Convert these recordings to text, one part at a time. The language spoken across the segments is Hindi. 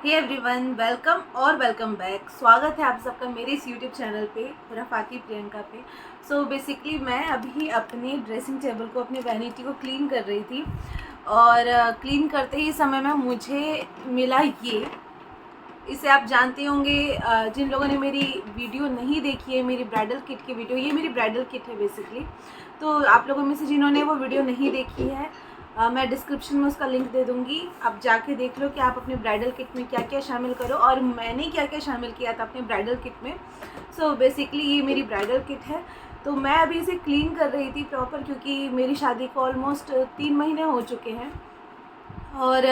हे एवरीवन, वेलकम और वेलकम बैक। स्वागत है आप सबका मेरे इस यूट्यूब चैनल पे, रफ़ाकी प्रियंका पे। सो बेसिकली मैं अभी अपने ड्रेसिंग टेबल को, अपने वैनिटी को क्लीन कर रही थी और क्लीन करते ही समय में मुझे मिला ये। इसे आप जानते होंगे, जिन लोगों ने मेरी वीडियो नहीं देखी है, मेरी ब्राइडल किट की वीडियो, ये मेरी ब्राइडल किट है बेसिकली। तो आप लोगों में से जिन्होंने वो वीडियो नहीं देखी है, मैं डिस्क्रिप्शन में उसका लिंक दे दूँगी। आप जाके देख लो कि आप अपने ब्राइडल किट में क्या क्या शामिल करो और मैंने क्या क्या शामिल किया था अपने ब्राइडल किट में। सो बेसिकली ये मेरी ब्राइडल किट है। तो मैं अभी इसे क्लीन कर रही थी प्रॉपर, क्योंकि मेरी शादी को ऑलमोस्ट 3 महीने हो चुके हैं और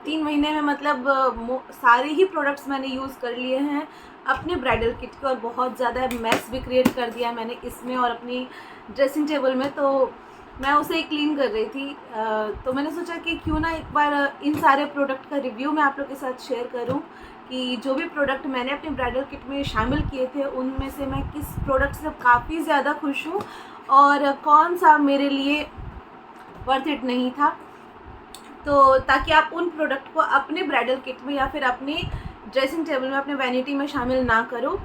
3 महीने में मतलब सारे ही प्रोडक्ट्स मैंने यूज़ कर लिए हैं अपने ब्राइडल किट के, और बहुत ज़्यादा मैस भी क्रिएट कर दिया मैंने इसमें और अपनी ड्रेसिंग टेबल में। तो मैं उसे क्लीन कर रही थी, तो मैंने सोचा कि क्यों ना एक बार इन सारे प्रोडक्ट का रिव्यू मैं आप लोग के साथ शेयर करूं कि जो भी प्रोडक्ट मैंने अपने ब्राइडल किट में शामिल किए थे उनमें से मैं किस प्रोडक्ट से काफ़ी ज़्यादा खुश हूँ और कौन सा मेरे लिए वर्थ इट नहीं था। तो ताकि आप उन प्रोडक्ट को अपने ब्राइडल किट में या फिर अपने ड्रेसिंग टेबल में, अपने वैनिटी में शामिल ना करो।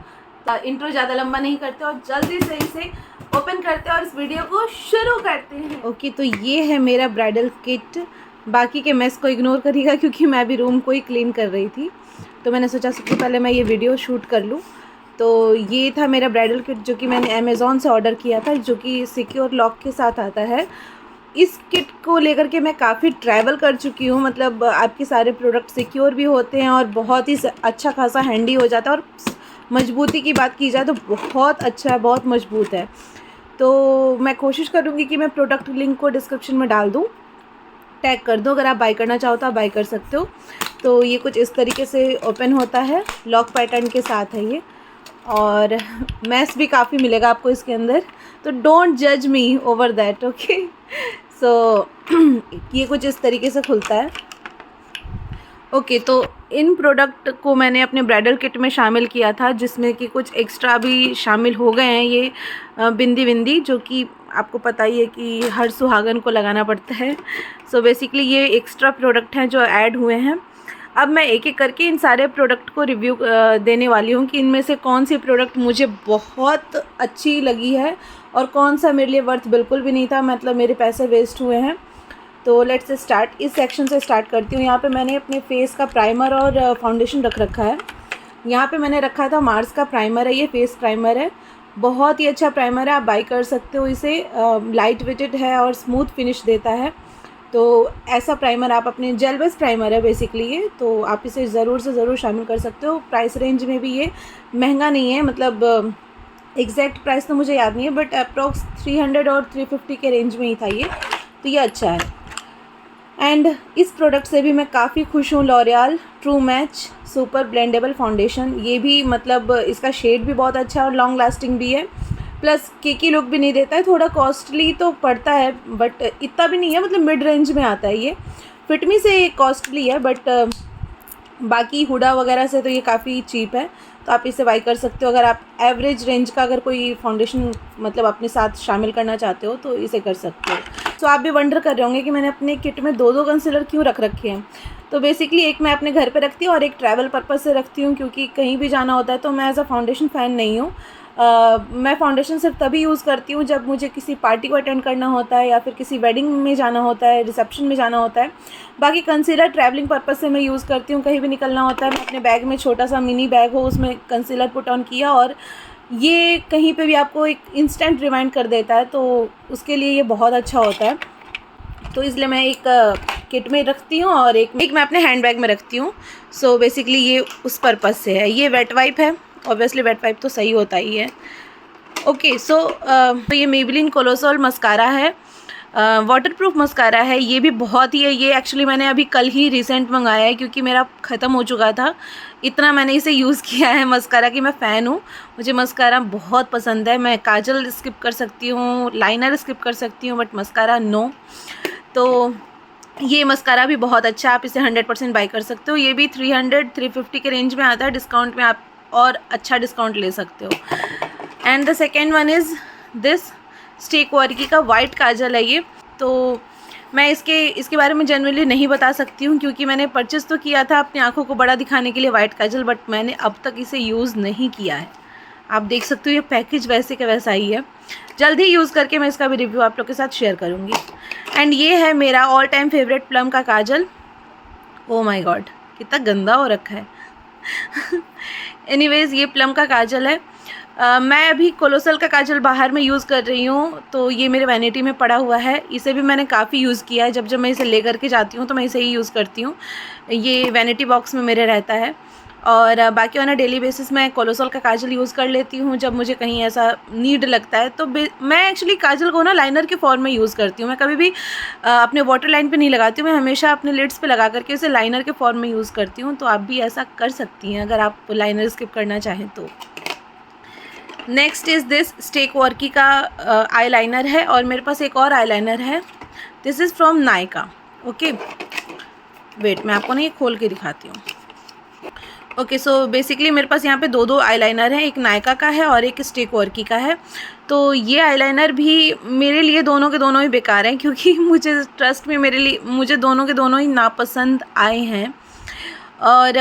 इंट्रो ज़्यादा लंबा नहीं करते और जल्दी से इसे ओपन करते हैं और इस वीडियो को शुरू करते हैं। ओके, तो ये है मेरा ब्राइडल किट। बाकी के मेस को इग्नोर करिएगा क्योंकि मैं भी रूम को ही क्लीन कर रही थी, तो मैंने सोचा सबसे पहले मैं ये वीडियो शूट कर लूँ। तो ये था मेरा ब्राइडल किट जो कि मैंने अमेज़ॉन से ऑर्डर किया था, जो कि सिक्योर लॉक के साथ आता है। इस किट को लेकर के मैं काफ़ी ट्रैवल कर चुकी हूँ, मतलब आपके सारे प्रोडक्ट सिक्योर भी होते हैं और बहुत ही अच्छा खासा हैंडी हो जाता है, और मजबूती की बात की जाए तो बहुत अच्छा है, बहुत मजबूत है। तो मैं कोशिश करूँगी कि मैं प्रोडक्ट लिंक को डिस्क्रिप्शन में डाल दूँ, टैग कर दो। अगर आप बाय करना चाहो तो आप बाय कर सकते हो। तो ये कुछ इस तरीके से ओपन होता है, लॉक पैटर्न के साथ है ये, और मैस भी काफ़ी मिलेगा आपको इसके अंदर, तो डोंट जज मी ओवर दैट, ओके। सो ये कुछ इस तरीके से खुलता है। ओके, तो इन प्रोडक्ट को मैंने अपने ब्राइडल किट में शामिल किया था, जिसमें कि कुछ एक्स्ट्रा भी शामिल हो गए हैं। ये बिंदी जो कि आपको पता ही है कि हर सुहागन को लगाना पड़ता है। सो बेसिकली ये एक्स्ट्रा प्रोडक्ट हैं जो ऐड हुए हैं। अब मैं एक एक करके इन सारे प्रोडक्ट को रिव्यू देने वाली हूँ कि इनमें से कौन सी प्रोडक्ट मुझे बहुत अच्छी लगी है और कौन सा मेरे लिए वर्थ बिल्कुल भी नहीं था, मतलब मेरे पैसे वेस्ट हुए हैं। तो लेट्स स्टार्ट। इस सेक्शन से स्टार्ट करती हूँ। यहाँ पे मैंने अपने फेस का प्राइमर और फाउंडेशन रख रखा है। यहाँ पे मैंने रखा था मार्स का प्राइमर है, ये फेस प्राइमर है, बहुत ही अच्छा प्राइमर है, आप बाई कर सकते हो इसे। लाइट वेटेड है और स्मूथ फिनिश देता है। तो ऐसा प्राइमर आप अपने जेल बेस प्राइमर है बेसिकली ये, तो आप इसे ज़रूर से ज़रूर शामिल कर सकते हो। प्राइस रेंज में भी ये महंगा नहीं है, मतलब एग्जैक्ट प्राइस तो मुझे याद नहीं है, बट अप्रॉक्स 300 और 350 के रेंज में ही था ये, तो ये अच्छा है। एंड इस प्रोडक्ट से भी मैं काफ़ी खुश हूँ, L'Oréal true match super blendable foundation. ये भी मतलब इसका शेड भी बहुत अच्छा है और लॉन्ग लास्टिंग भी है, प्लस केकी लुक भी नहीं देता है। थोड़ा कॉस्टली तो पड़ता है बट इतना भी नहीं है, मतलब मिड रेंज में आता है ये। फिटमी से कॉस्टली है बट बाकी हुडा वगैरह से तो ये काफ़ी चीप है, तो आप इसे बाई कर सकते हो। अगर आप एवरेज रेंज का अगर कोई फाउंडेशन मतलब अपने साथ शामिल करना चाहते हो तो इसे कर सकते हो। तो आप भी वंडर कर रहे होंगे कि मैंने अपने किट में दो दो कंसीलर क्यों रख रखे हैं। तो बेसिकली एक मैं अपने घर पे रखती हूँ और एक ट्रैवल पर्पज़ से रखती हूँ, क्योंकि कहीं भी जाना होता है। तो मैं एज अ फाउंडेशन फ़ैन नहीं हूँ। मैं फाउंडेशन सिर्फ तभी यूज़ करती हूँ जब मुझे किसी पार्टी को अटेंड करना होता है या फिर किसी वेडिंग में जाना होता है, रिसेप्शन में जाना होता है। बाकी कंसीलर ट्रैवलिंग पर्पज़ से मैं यूज़ करती हूँ, कहीं भी निकलना होता है। मैं अपने बैग में, छोटा सा मिनी बैग हो, उसमें कंसीलर पुट ऑन किया और ये कहीं पे भी आपको एक इंस्टेंट रिमाइंड कर देता है, तो उसके लिए ये बहुत अच्छा होता है। तो इसलिए मैं एक किट में रखती हूँ और एक मैं अपने हैंड बैग में रखती हूँ। सो बेसिकली ये उस पर्पज़ से है। ये वेट वाइप है, ऑब्वियसली वेट वाइप तो सही होता ही है। ओके, सो तो ये मेबेलिन कोलोसॉल मस्कारा है, वाटरप्रूफ मस्कारा है। ये भी बहुत ही है, ये एक्चुअली मैंने अभी कल ही रिसेंट मंगाया है क्योंकि मेरा ख़त्म हो चुका था। इतना मैंने इसे यूज़ किया है मस्कारा की, मैं फ़ैन हूँ, मुझे मस्कारा बहुत पसंद है। मैं काजल स्किप कर सकती हूँ, लाइनर स्किप कर सकती हूँ, बट मस्कारा नो। तो ये मस्कारा भी बहुत अच्छा है, आप इसे 100% बाई कर सकते हो। ये भी 300-350 के रेंज में आता है, डिस्काउंट में आप और अच्छा डिस्काउंट ले सकते हो। And the second one is this stay quirky का वाइट काजल है ये। तो मैं इसके बारे में जनरली नहीं बता सकती हूँ, क्योंकि मैंने परचेज़ तो किया था अपनी आँखों को बड़ा दिखाने के लिए वाइट काजल, बट मैंने अब तक इसे यूज़ नहीं किया है। आप देख सकते हो ये पैकेज वैसे का वैसा ही है। जल्द ही यूज़ करके मैं इसका भी रिव्यू आप लोग के साथ शेयर करूँगी। एंड ये है मेरा ऑल टाइम फेवरेट प्लम का काजल। ओ माय गॉड, कितना गंदा हो रखा है। एनीवेज़, ये प्लम का काजल है। मैं अभी कोलोसल का काजल बाहर में यूज़ कर रही हूँ, तो ये मेरे वैनिटी में पड़ा हुआ है। इसे भी मैंने काफ़ी यूज़ किया है। जब मैं इसे ले करके जाती हूँ तो मैं इसे ही यूज़ करती हूँ। ये वैनिटी बॉक्स में मेरे रहता है। और बाकी ऑन अ डेली बेसिस मैं कोलोसल का काजल यूज़ कर लेती हूँ जब मुझे कहीं ऐसा नीड लगता है। तो मैं एक्चुअली काजल को ना लाइनर के फॉर्म में यूज़ करती हूँ। मैं कभी भी अपने वाटर लाइन पे नहीं लगाती हूँ, मैं हमेशा अपने लिड्स पे लगा करके उसे लाइनर के फॉर्म में यूज़ करती हूँ। तो आप भी ऐसा कर सकती हैं अगर आप लाइनर स्किप करना चाहें तो। Next is this stay quirky का आई लाइनर है, और मेरे पास एक और आई लाइनर है। This is from Nykaa. Okay, wait, मैं आपको ना ये खोल के दिखाती हूँ। ओके, सो बेसिकली मेरे पास यहाँ पे दो आईलाइनर हैं, एक नायका का है और एक स्टेक वर्की का है। तो ये आईलाइनर भी मेरे लिए दोनों के दोनों ही बेकार हैं, क्योंकि मुझे ट्रस्ट में मुझे दोनों के दोनों ही नापसंद आए हैं। और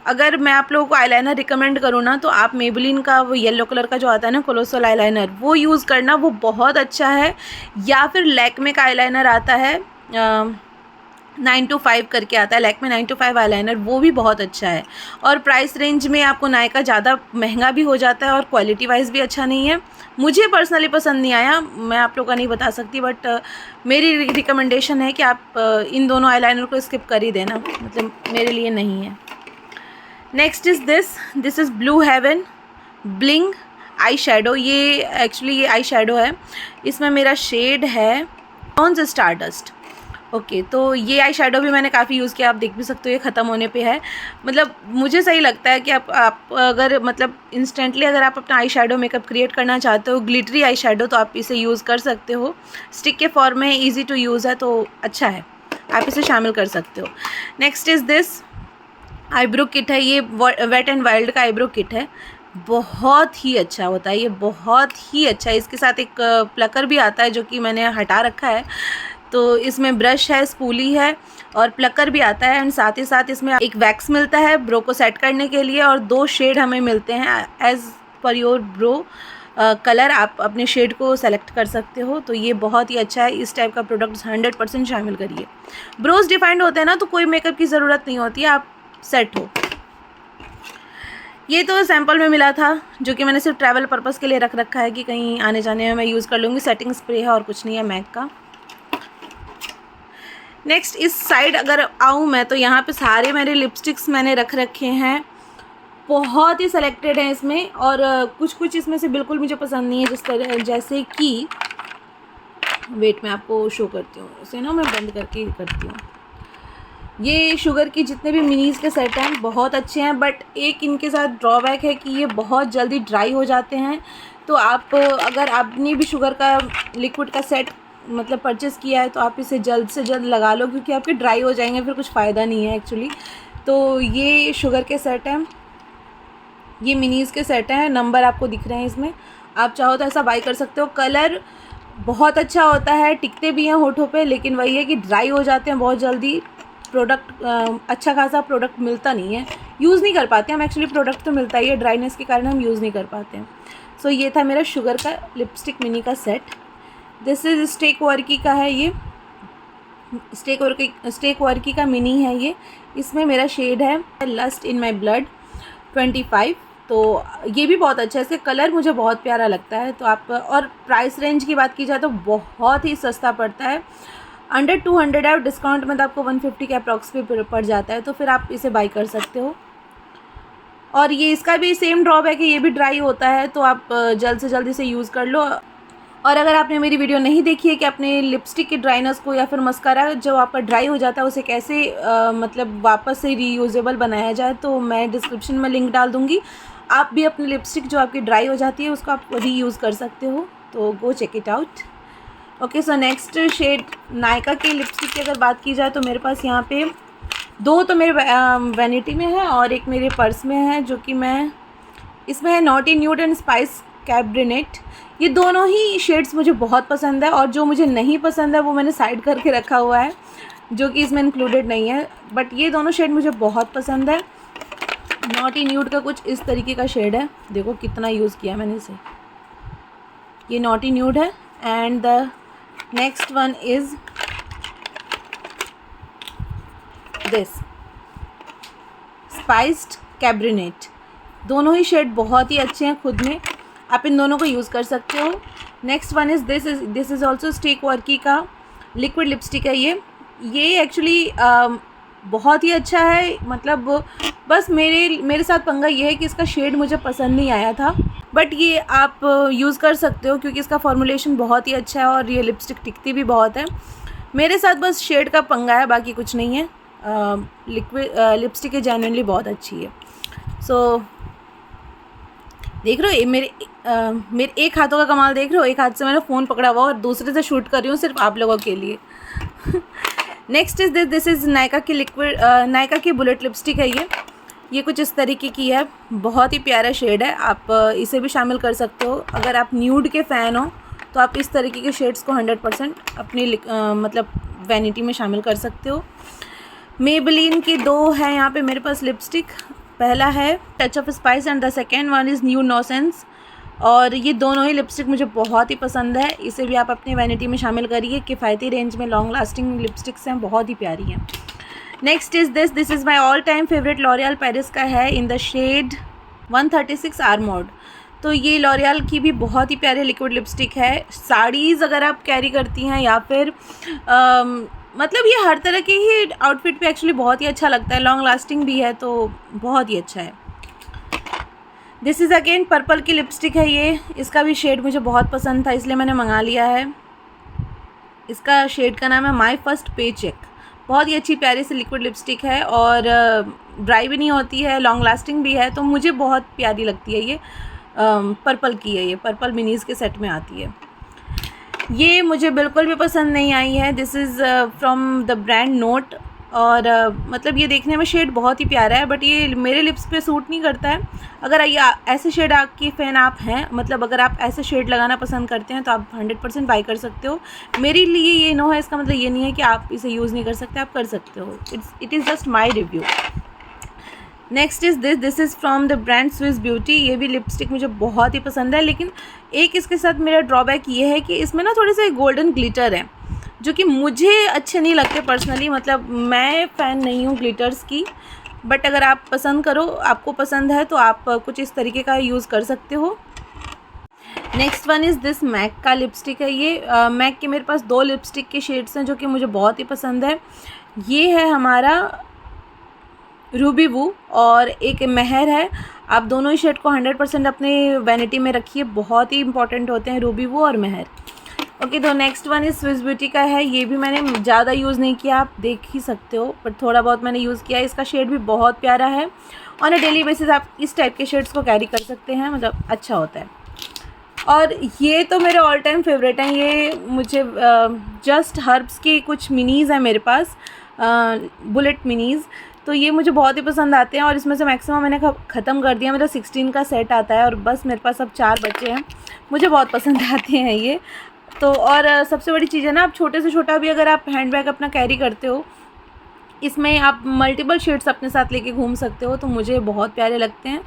अगर मैं आप लोगों को आईलाइनर रिकमेंड करूँ ना, तो आप मेबेलिन का वो येलो कलर का जो आता है ना कोलोसल आईलाइनर, वो यूज़ करना, वो बहुत अच्छा है। या फिर लैक्मे का आईलाइनर आता है 925 करके आता है, लैक्मे 925 आईलाइनर, वो भी बहुत अच्छा है। और प्राइस रेंज में आपको नायका ज़्यादा महंगा भी हो जाता है और क्वालिटी वाइज भी अच्छा नहीं है। मुझे पर्सनली पसंद नहीं आया, मैं आप लोगों का नहीं बता सकती, बट मेरी रिकमेंडेशन है कि आप इन दोनों आईलाइनर को स्किप कर ही देना, मतलब मेरे लिए नहीं है। Next is this is blue heaven bling eyeshadow. ये एक्चुअली ये आई शेडो है, इसमें मेरा शेड है ब्रॉन्ज स्टारडस्ट। ओके, तो ये आई शेडो भी मैंने काफ़ी यूज़ किया, आप देख भी सकते हो ये ख़त्म होने पे है। मतलब मुझे सही लगता है कि आप अगर मतलब इंस्टेंटली अगर आप अपना आई शेडो मेकअप क्रिएट करना चाहते हो, ग्लिटरी आई शेडो, तो आप इसे यूज़ कर सकते हो। स्टिक के फॉर्म में ईजी टू यूज़ है, तो अच्छा है, आप इसे शामिल कर सकते हो। Next is this eyebrow kit है। ये वेट एंड वाइल्ड का आईब्रो किट है, बहुत ही अच्छा होता है ये, बहुत ही अच्छा है। इसके साथ एक प्लकर भी आता है जो कि मैंने हटा रखा है। तो इसमें ब्रश है, स्पूली है और प्लकर भी आता है। एंड साथ ही साथ इसमें एक वैक्स मिलता है ब्रो को सेट करने के लिए, और 2 शेड हमें मिलते हैं as per your bro colour. आप अपने शेड को सेलेक्ट कर सकते हो। तो ये बहुत ही अच्छा है। इस टाइप का प्रोडक्ट 100% शामिल करिए। ब्रोज डिफाइंड होते हैं ना, तो कोई मेकअप की ज़रूरत नहीं होती है, आप सेट हो। ये तो सैम्पल में मिला था, जो कि मैंने सिर्फ ट्रैवल पर्पज़ के लिए रख रखा है कि कहीं आने जाने में मैं यूज़ कर लूँगी। सेटिंग स्प्रे है और कुछ नहीं है मैक का। नेक्स्ट इस साइड अगर आऊँ मैं, तो यहाँ पे सारे मेरे लिपस्टिक्स मैंने रख रखे हैं, बहुत ही सेलेक्टेड हैं इसमें, और कुछ इसमें से बिल्कुल मुझे पसंद नहीं है। जिस तरह जैसे कि वेट मैं आपको शो करती हूँ, इसे ना मैं बंद करके करती हूँ। ये शुगर की जितने भी मिनीज़ के सेट हैं बहुत अच्छे हैं, बट एक इनके साथ ड्रॉबैक है कि ये बहुत जल्दी ड्राई हो जाते हैं। तो आप अगर आपने भी शुगर का लिक्विड का सेट मतलब परचेज़ किया है, तो आप इसे जल्द से जल्द लगा लो, क्योंकि आपके ड्राई हो जाएंगे, फिर कुछ फ़ायदा नहीं है एक्चुअली। तो ये शुगर के सेट हैं, ये मिनीज़ के सेट हैं, नंबर आपको दिख रहे हैं इसमें। आप चाहो तो ऐसा बाई कर सकते हो। कलर बहुत अच्छा होता है, टिकते भी हैं होठों पे, लेकिन वही है कि ड्राई हो जाते हैं बहुत जल्दी। प्रोडक्ट अच्छा खासा प्रोडक्ट मिलता नहीं है, यूज़ नहीं कर पाते हम एक्चुअली। प्रोडक्ट तो मिलता ही है, ड्राइनेस के कारण हम यूज़ नहीं कर पाते हैं। सो ये था मेरा शुगर का लिपस्टिक मिनी का set. This is stake quirky का है, ये स्टेक वर्की का मिनी है ये। इसमें मेरा शेड है लस्ट इन माई ब्लड 25। तो ये भी बहुत अच्छा है, इसका कलर मुझे बहुत प्यारा लगता है। तो आप, और प्राइस रेंज की बात की जाए तो बहुत ही सस्ता पड़ता है, अंडर 200 है, डिस्काउंट में तो आपको 150 के अप्रॉक्स पे पड़ जाता है। तो फिर आप इसे बाई कर सकते हो। और ये इसका भी सेम ड्रॉबैक है, ये भी ड्राई होता है, तो आप जल्द से जल्द इसे यूज़ कर लो। और अगर आपने मेरी वीडियो नहीं देखी है कि अपने लिपस्टिक के ड्राइनेस को या फिर मस्कारा जो आपका ड्राई हो जाता है उसे कैसे मतलब वापस से रीयूजेबल बनाया जाए, तो मैं डिस्क्रिप्शन में लिंक डाल दूँगी। आप भी अपनी लिपस्टिक जो आपकी ड्राई हो जाती है उसको आप रीयूज़ कर सकते हो, तो go check it out. Okay, so next shade Nykaa के लिपस्टिक की अगर बात की जाए, तो मेरे पास यहाँ पे 2 तो मेरे वैनिटी में है और एक मेरे पर्स में है, जो कि मैं इसमें है नॉटी न्यूड एंड स्पाइस कैब्रिनेट। ये दोनों ही शेड्स मुझे बहुत पसंद है, और जो मुझे नहीं पसंद है वो मैंने साइड करके रखा हुआ है, जो कि इसमें इंक्लूडेड नहीं है। बट ये दोनों शेड मुझे बहुत पसंद है। नॉटी न्यूड का कुछ इस तरीके का शेड है, देखो कितना यूज़ किया मैंने इसे। ये नॉटी न्यूड है। And the next one is this spiced cabernet. दोनों ही शेड बहुत ही अच्छे हैं खुद में, आप इन दोनों को यूज़ कर सकते हो। Next one is this is also stay quirky का लिक्विड लिपस्टिक है। ये एक्चुअली बहुत ही अच्छा है। मतलब बस मेरे साथ पंगा ये है कि इसका शेड मुझे पसंद नहीं आया था, बट ये आप यूज़ कर सकते हो क्योंकि इसका फॉर्मुलेशन बहुत ही अच्छा है और ये लिपस्टिक टिकती भी बहुत है। मेरे साथ बस शेड का पंगा है, बाकी कुछ नहीं है। लिक्विड लिपस्टिक है, जेन्युइनली बहुत अच्छी है। सो देख रहे हो मेरे एक हाथों का कमाल देख रहे हो। एक हाथ से मैंने फ़ोन पकड़ा हुआ और दूसरे से शूट कर रही हूँ सिर्फ आप लोगों के लिए। Next is this is Nykaa की नायका की बुलेट लिपस्टिक है। ये कुछ इस तरीके की है, बहुत ही प्यारा शेड है। आप इसे भी शामिल कर सकते हो। अगर आप न्यूड के फ़ैन हो तो आप इस तरीके के शेड्स को 100% अपनी मतलब वैनिटी में शामिल कर सकते हो। मेबेलिन की दो है यहाँ पे मेरे पास लिपस्टिक। पहला है touch of spice and the second one is new nonsense. और ये दोनों ही लिपस्टिक मुझे बहुत ही पसंद है। इसे भी आप अपनी वैनिटी में शामिल करिए। किफ़ायती रेंज में लॉन्ग लास्टिंग लिपस्टिक्स हैं, बहुत ही प्यारी हैं। Next is this is my all time favourite L'Oreal Paris का है इन द शेड 136 आर्मोर्ड। तो ये लॉरियल की भी बहुत ही प्यारी लिक्विड लिपस्टिक है। साड़ीज़ अगर आप कैरी करती हैं या फिर मतलब ये हर तरह के ही आउटफिट पे एक्चुअली बहुत ही अच्छा लगता है। लॉन्ग लास्टिंग भी है तो बहुत ही अच्छा है। दिस इज़ अगेन पर्पल की लिपस्टिक है ये। इसका भी शेड मुझे बहुत पसंद था इसलिए मैंने मंगा लिया है। इसका शेड का नाम है माई फर्स्ट पे चेक। बहुत ही अच्छी प्यारी सी लिक्विड लिपस्टिक है और ड्राई भी नहीं होती है, लॉन्ग लास्टिंग भी है, तो मुझे बहुत प्यारी लगती है ये। पर्पल की है, ये पर्पल मिनीज़ के सेट में आती है। ये मुझे बिल्कुल भी पसंद नहीं आई है। This is from the brand note. और मतलब ये देखने में शेड बहुत ही प्यारा है, बट ये मेरे लिप्स पे सूट नहीं करता है। अगर ये ऐसे शेड की फ़ैन आप हैं, मतलब अगर आप ऐसे शेड लगाना पसंद करते हैं तो आप 100% बाई कर सकते हो। मेरे लिए ये नो है, इसका मतलब ये नहीं है कि आप इसे यूज़ नहीं कर सकते, आप कर सकते हो। It is just my review. Next is this is from the brand Swiss beauty. ये भी लिपस्टिक मुझे बहुत ही पसंद है, लेकिन एक इसके साथ मेरा ड्रॉबैक ये है कि इसमें ना थोड़े से गोल्डन ग्लिटर है जो कि मुझे अच्छे नहीं लगते पर्सनली। मतलब मैं फ़ैन नहीं हूँ ग्लिटर्स की, बट अगर आप पसंद करो, आपको पसंद है तो आप कुछ इस तरीके का यूज़ कर सकते हो। Next one is this MAC का लिपस्टिक है। ये मैक के मेरे पास दो लिपस्टिक के शेड्स हैं जो कि मुझे बहुत ही पसंद है। ये है हमारा रूबी वू और एक मेहर है। आप दोनों ही शेड को 100% अपने वैनिटी में रखिए, बहुत ही इंपॉर्टेंट होते हैं रूबी वू और मेहर। ओके, तो next one is Swiss beauty का है। ये भी मैंने ज़्यादा यूज़ नहीं किया, आप देख ही सकते हो, पर थोड़ा बहुत मैंने यूज़ किया है। इसका शेड भी बहुत प्यारा है। ऑन अ डेली बेसिस आप इस टाइप के शेड्स को कैरी कर सकते हैं, मतलब अच्छा होता है। और ये तो मेरे ऑल टाइम फेवरेट हैं। ये मुझे जस्ट हर्ब्स की कुछ मिनीज़ हैं मेरे पास, बुलेट मिनीज़, तो ये मुझे बहुत ही पसंद आते हैं। और इसमें से मैक्सिमम मैंने ख़त्म कर दिया। मेरा 16 का सेट आता है और बस मेरे पास अब 4 बचे हैं। मुझे बहुत पसंद आते हैं ये तो। और सबसे बड़ी चीज़ है ना, आप छोटे से छोटा भी अगर आप हैंड बैग अपना कैरी करते हो, इसमें आप मल्टीपल शेड्स अपने साथ लेके घूम सकते हो, तो मुझे बहुत प्यारे लगते हैं।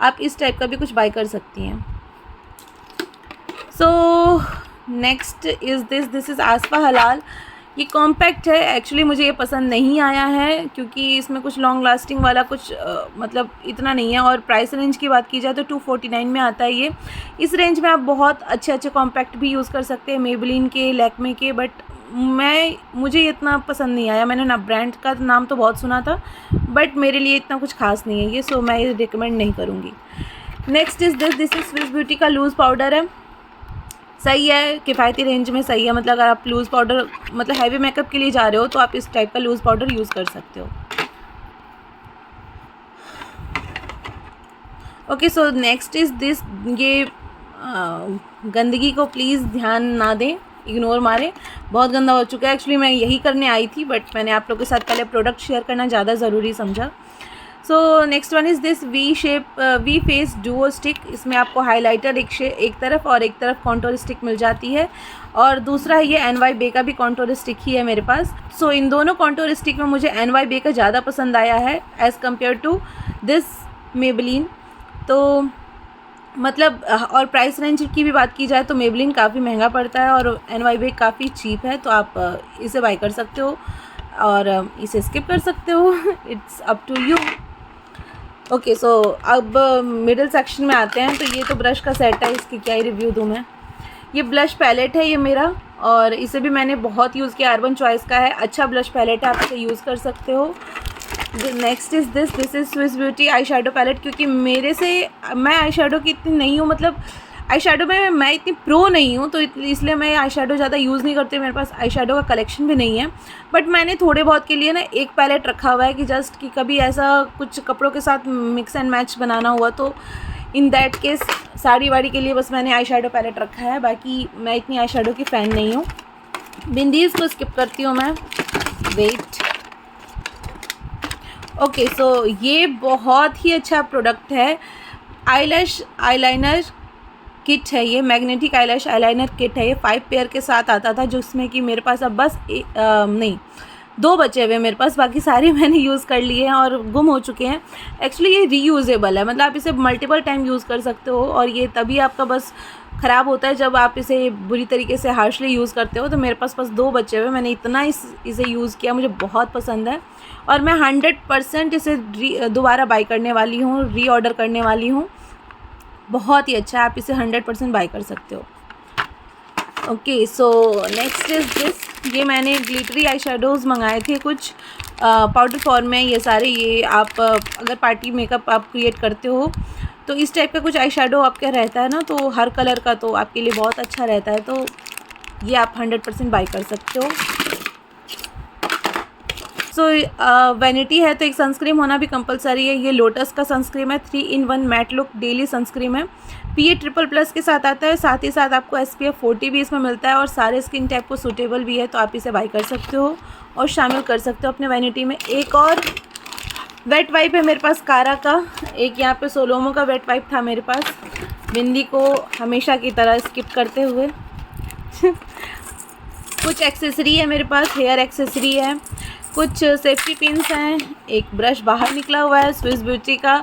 आप इस टाइप का भी कुछ बाय कर सकती हैं। So next is this is आसफा हलाल। ये कॉम्पैक्ट है। एक्चुअली मुझे ये पसंद नहीं आया है क्योंकि इसमें कुछ लॉन्ग लास्टिंग वाला कुछ मतलब इतना नहीं है। और प्राइस रेंज की बात की जाए तो 249 में आता है ये। इस रेंज में आप बहुत अच्छे कॉम्पैक्ट भी यूज़ कर सकते हैं, मेबेलिन के, लैक्मे के, बट मुझे ये इतना पसंद नहीं आया। मैंने ना ब्रांड का नाम तो बहुत सुना था, बट मेरे लिए इतना कुछ खास नहीं है ये, सो मैं ये रिकमेंड नहीं करूँगी। Next is this is Swiss beauty का लूज़ पाउडर है। सही है, किफ़ायती रेंज में सही है। मतलब अगर आप लूज़ पाउडर मतलब हैवी मेकअप के लिए जा रहे हो तो आप इस टाइप का लूज़ पाउडर यूज़ कर सकते हो। Okay, so next is this. ये गंदगी को प्लीज़ ध्यान ना दें, इग्नोर मारें, बहुत गंदा हो चुका है। एक्चुअली मैं यही करने आई थी, बट मैंने आप लोगों के साथ पहले प्रोडक्ट शेयर करना ज़्यादा ज़रूरी समझा। So next one is this V face duo stick. इसमें आपको हाइलाइटर एक तरफ और एक तरफ कॉन्टोर स्टिक मिल जाती है, और दूसरा ये NYBay का भी कॉन्टोर स्टिक ही है मेरे पास। सो इन दोनों कॉन्टोर स्टिक में मुझे NYBay का ज़्यादा पसंद आया है as compare to this Maybelline। तो मतलब और प्राइस रेंज की भी बात की जाए तो Maybelline काफ़ी महंगा पड़ता है और NYBay काफ़ी चीप है, तो आप इसे बाई कर सकते हो और इसे स्किप कर सकते हो, it's up to you. Okay, so अब मिडिल सेक्शन में आते हैं। तो ये तो ब्रश का सेट है, इसकी क्या ही रिव्यू दूँ मैं। ये ब्लश पैलेट है ये मेरा, और इसे भी मैंने बहुत यूज़ किया। अर्बन चॉइस का है, अच्छा ब्लश पैलेट है, आप इसे यूज़ कर सकते हो। Next is this is Swiss Beauty eye shadow palette. क्योंकि मैं आई शेडो की इतनी नहीं हूँ, मतलब आई शेडो में मैं इतनी प्रो नहीं हूँ, तो इसलिए मैं आई शेडो ज़्यादा यूज़ नहीं करती। मेरे पास आई शेडो का कलेक्शन भी नहीं है, बट मैंने थोड़े बहुत के लिए ना एक पैलेट रखा हुआ है कि जस्ट कि कभी ऐसा कुछ कपड़ों के साथ मिक्स एंड मैच बनाना हुआ तो इन दैट केस साड़ी वाड़ी के लिए बस मैंने आई शेडो पैलेट रखा है। बाकी मैं इतनी आई शेडो की फ़ैन नहीं हूँ। बिंदीज़ को स्किप करती हूँ मैं। वेट, ओके, सो ये बहुत ही अच्छा प्रोडक्ट है। आईलाइनर किट है ये, मैग्नेटिक आईलैश आईलाइनर किट है ये। 5 पेयर के साथ आता था, जिसमें कि मेरे पास अब बस 2 बचे हुए मेरे पास, बाकी सारे मैंने यूज़ कर लिए हैं और गुम हो चुके हैं। एक्चुअली ये रीयूजेबल है, मतलब आप इसे मल्टीपल टाइम यूज़ कर सकते हो, और ये तभी आपका बस ख़राब होता है जब आप इसे बुरी तरीके से हार्शली यूज़ करते हो। तो मेरे पास बस 2 बचे हुए, मैंने इतना इसे यूज़ किया, मुझे बहुत पसंद है और मैं 100% इसे दोबारा बाई करने वाली हूँ, रीऑर्डर करने वाली हूँ। बहुत ही अच्छा है, आप इसे 100% बाई कर सकते हो। Okay, so next is this. ये मैंने ग्लिटरी आई शेडोज़ मंगाए थे कुछ पाउडर फॉर्म में। ये सारे ये आप अगर पार्टी मेकअप आप क्रिएट करते हो तो इस टाइप का कुछ आई शेडो आपका रहता है ना, तो हर कलर का, तो आपके लिए बहुत अच्छा रहता है। तो ये आप 100% बाई कर सकते हो। सो वैनिटी है तो एक सनस्क्रीन होना भी कंपलसरी है। ये लोटस का सनस्क्रीन है, 3-in-1 mat look daily sunscreen है। PA++ के साथ आता है, साथ ही साथ आपको SPF 40 भी इसमें मिलता है और सारे स्किन टाइप को सूटेबल भी है, तो आप इसे बाई कर सकते हो और शामिल कर सकते हो अपने वैनिटी में। एक और वेट वाइप है मेरे पास कारा का, एक यहाँ पे सोलोमो का वेट वाइप था मेरे पास, बिंदी को हमेशा की तरह स्किप करते हुए। कुछ एक्सेसरी है मेरे पास, हेयर एक्सेसरी है, कुछ सेफ्टी पिन्स हैं, एक ब्रश बाहर निकला हुआ है, स्विस ब्यूटी का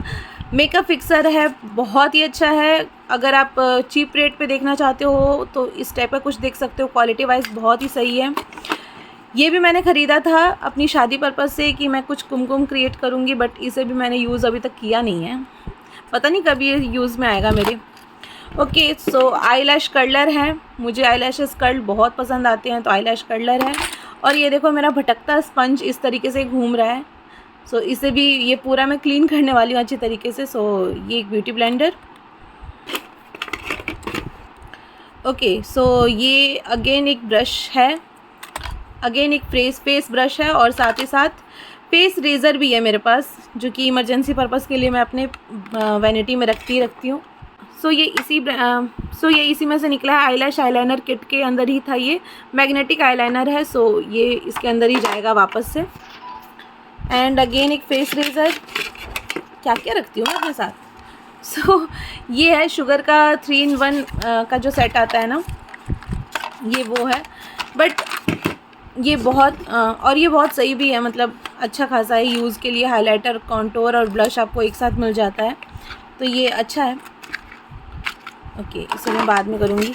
मेकअप फिक्सर है, बहुत ही अच्छा है। अगर आप चीप रेट पे देखना चाहते हो तो इस टाइप का कुछ देख सकते हो, क्वालिटी वाइज बहुत ही सही है। ये भी मैंने ख़रीदा था अपनी शादी पर्पज़ से कि मैं कुछ कुमकुम क्रिएट करूँगी, बट इसे भी मैंने यूज़ अभी तक किया नहीं है, पता नहीं कभी ये यूज़ में आएगा मेरे। ओके, सो आईलैश कर्लर है, मुझे आईलैशेस कर्ल बहुत पसंद आते हैं, तो आईलैश कर्लर है। और ये देखो मेरा भटकता स्पंज इस तरीके से घूम रहा है, सो इसे भी ये पूरा मैं क्लीन करने वाली हूँ अच्छी तरीके से। सो ये एक ब्यूटी ब्लेंडर। ओके, सो ये अगेन एक ब्रश है, अगेन एक फेस ब्रश है, और साथ ही साथ फेस रेज़र भी है मेरे पास, जो कि इमरजेंसी पर्पज़ के लिए मैं अपने वैनिटी में रखती हूँ। सो ये इसी में से निकला है। आईलैश आईलाइनर किट के अंदर ही था, ये मैग्नेटिक आईलाइनर है, सो ये इसके अंदर ही जाएगा वापस से। एंड अगेन एक फेस रेज़र, क्या क्या रखती हूँ मैं अपने साथ। सो ये है शुगर का 3-in-1 का जो सेट आता है ना, ये वो है, बट ये बहुत सही भी है, मतलब अच्छा खासा है यूज़ के लिए। हाइलाइटर, कॉन्टोर और ब्लश आपको एक साथ मिल जाता है, तो ये अच्छा है। ओके, इसे मैं बाद में करूँगी।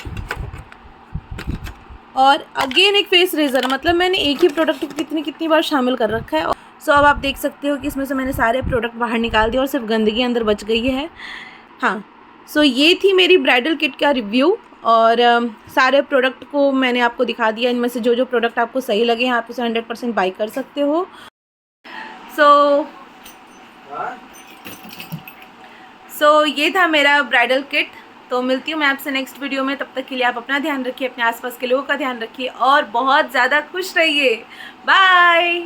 और अगेन एक फेस रेज़र, मतलब मैंने एक ही प्रोडक्ट कितनी बार शामिल कर रखा है। सो अब आप देख सकते हो कि इसमें से मैंने सारे प्रोडक्ट बाहर निकाल दिए और सिर्फ गंदगी अंदर बच गई है। हाँ, सो ये थी मेरी ब्राइडल किट का रिव्यू, और सारे प्रोडक्ट को मैंने आपको दिखा दिया। इनमें से जो प्रोडक्ट आपको सही लगे हैं आप उसे 100% बाई कर सकते हो। सो ये था मेरा ब्राइडल किट। तो मिलती हूँ मैं आपसे नेक्स्ट वीडियो में, तब तक के लिए आप अपना ध्यान रखिए, अपने आसपास के लोगों का ध्यान रखिए और बहुत ज़्यादा खुश रहिए। बाय।